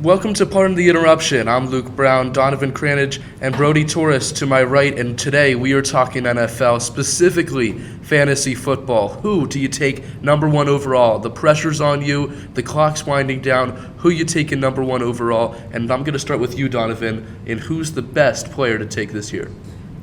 Welcome to Pardon the Interruption. I'm Luke Brown, Donovan Cranage, and Brody Torres to my right, and today we are talking NFL, specifically fantasy football. Who do you take number one overall? The pressure's on you, the clock's winding down. Who you taking number one overall? And I'm going to start with you, Donovan, in who's the best player to take this year?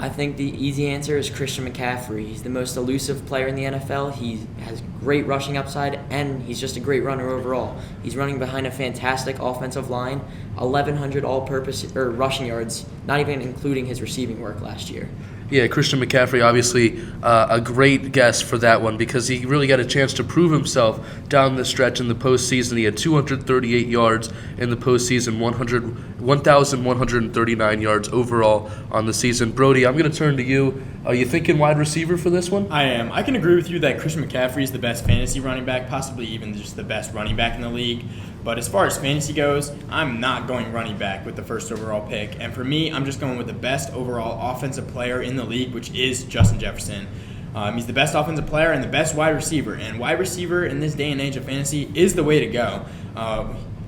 I think the easy answer is Christian McCaffrey. He's the most elusive player in the NFL. He has great rushing upside, and he's just a great runner overall. He's running behind a fantastic offensive line, 1,100 all-purpose rushing yards, not even including his receiving work last year. Yeah, Christian McCaffrey, obviously a great guess for that one because he really got a chance to prove himself down the stretch in the postseason. He had 238 yards in the postseason, 1,139 yards overall on the season. Brody, I'm going to turn to you. Are you thinking wide receiver for this one? I am. I can agree with you that Christian McCaffrey is the best fantasy running back, possibly even just the best running back in the league. But as far as fantasy goes, I'm not going running back with the first overall pick. And for me, I'm just going with the best overall offensive player in the league, which is Justin Jefferson. He's the best offensive player and the best wide receiver. And wide receiver in this day and age of fantasy is the way to go.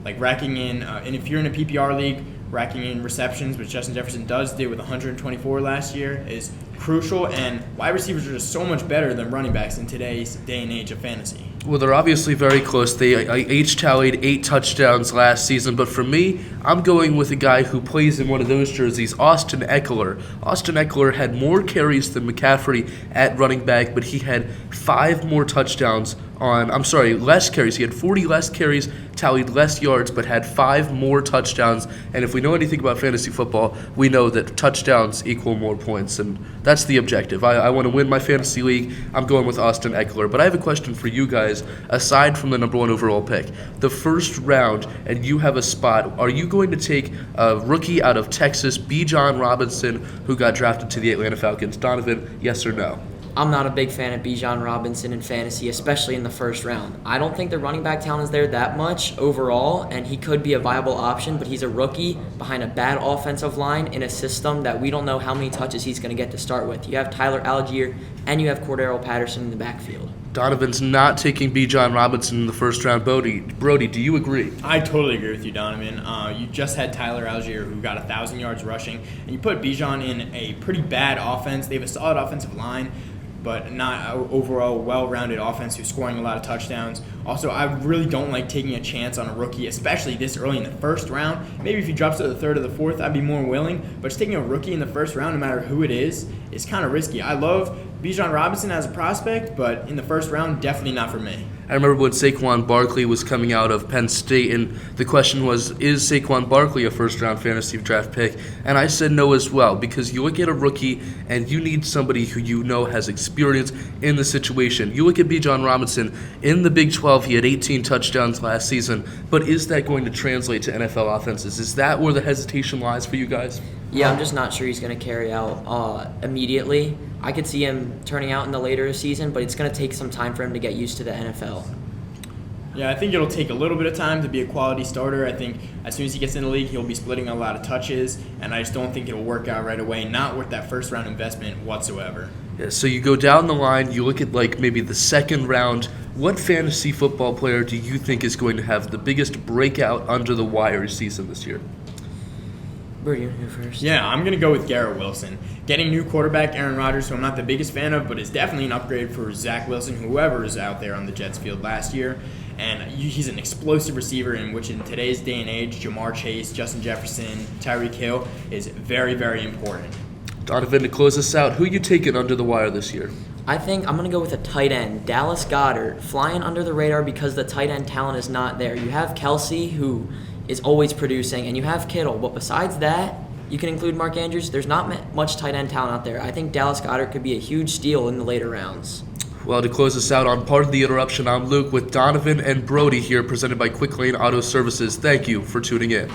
Racking in, and if you're in a PPR league, racking in receptions, which Justin Jefferson did with 124 last year, is crucial, and wide receivers are just so much better than running backs in today's day and age of fantasy. Well, they're obviously very close. They each tallied 8 touchdowns last season, but for me, I'm going with a guy who plays in one of those jerseys, Austin Eckler. Austin Eckler had more carries than McCaffrey at running back, but he had 5 more touchdowns less carries. He had 40 less carries, tallied less yards, but had 5 more touchdowns. And if we know anything about fantasy football, we know that touchdowns equal more points, and that's the objective. I want to win my fantasy league. I'm going with Austin Eckler. But I have a question for you guys, aside from the number one overall pick. The first round, and you have a spot, are you going to take a rookie out of Texas, Bijan Robinson, who got drafted to the Atlanta Falcons? Donovan, yes or no? I'm not a big fan of Bijan Robinson in fantasy, especially in the first round. I don't think the running back talent is there that much overall, and he could be a viable option, but he's a rookie behind a bad offensive line in a system that we don't know how many touches he's going to get to start with. You have Tyler Algier, and you have Cordero Patterson in the backfield. Donovan's not taking Bijan Robinson in the first round. Brody, do you agree? I totally agree with you, Donovan. You just had Tyler Algier, who got 1,000 yards rushing, and you put Bijan in a pretty bad offense. They have a solid offensive line, but not overall well-rounded offense who's scoring a lot of touchdowns. Also, I really don't like taking a chance on a rookie, especially this early in the first round. Maybe if he drops to the third or the fourth, I'd be more willing. But just taking a rookie in the first round, no matter who it is kind of risky. I love Bijan Robinson as a prospect, but in the first round, definitely not for me. I remember when Saquon Barkley was coming out of Penn State, and the question was, is Saquon Barkley a first-round fantasy draft pick? And I said no as well, because you look at a rookie, and you need somebody who you know has experience in the situation. You look at Bijan Robinson in the Big 12, he had 18 touchdowns last season, but is that going to translate to NFL offenses? Is that where the hesitation lies for you guys? Yeah, I'm just not sure he's going to carry out immediately. I could see him turning out in the later season, but it's going to take some time for him to get used to the NFL. Yeah, I think it'll take a little bit of time to be a quality starter. I think as soon as he gets in the league, he'll be splitting a lot of touches, and I just don't think it'll work out right away, not worth that first-round investment whatsoever. Yeah, so you go down the line, you look at maybe the second round. What fantasy football player do you think is going to have the biggest breakout under the wire season this year? Where do you go first? Yeah, I'm going to go with Garrett Wilson. Getting new quarterback Aaron Rodgers, who I'm not the biggest fan of, but is definitely an upgrade for Zach Wilson, whoever is out there on the Jets field last year. And he's an explosive receiver in which in today's day and age, Jamar Chase, Justin Jefferson, Tyreek Hill is very, very important. Donovan, to close us out, who you taking under the wire this year? I think I'm going to go with a tight end, Dallas Goedert, flying under the radar because the tight end talent is not there. You have Kelsey, who is always producing, and you have Kittle. But besides that, you can include Mark Andrews. There's not much tight end talent out there. I think Dallas Goedert could be a huge steal in the later rounds. Well, to close us out on Pardon the Interruption, I'm Luke with Donovan and Brody here, presented by Quick Lane Auto Services. Thank you for tuning in.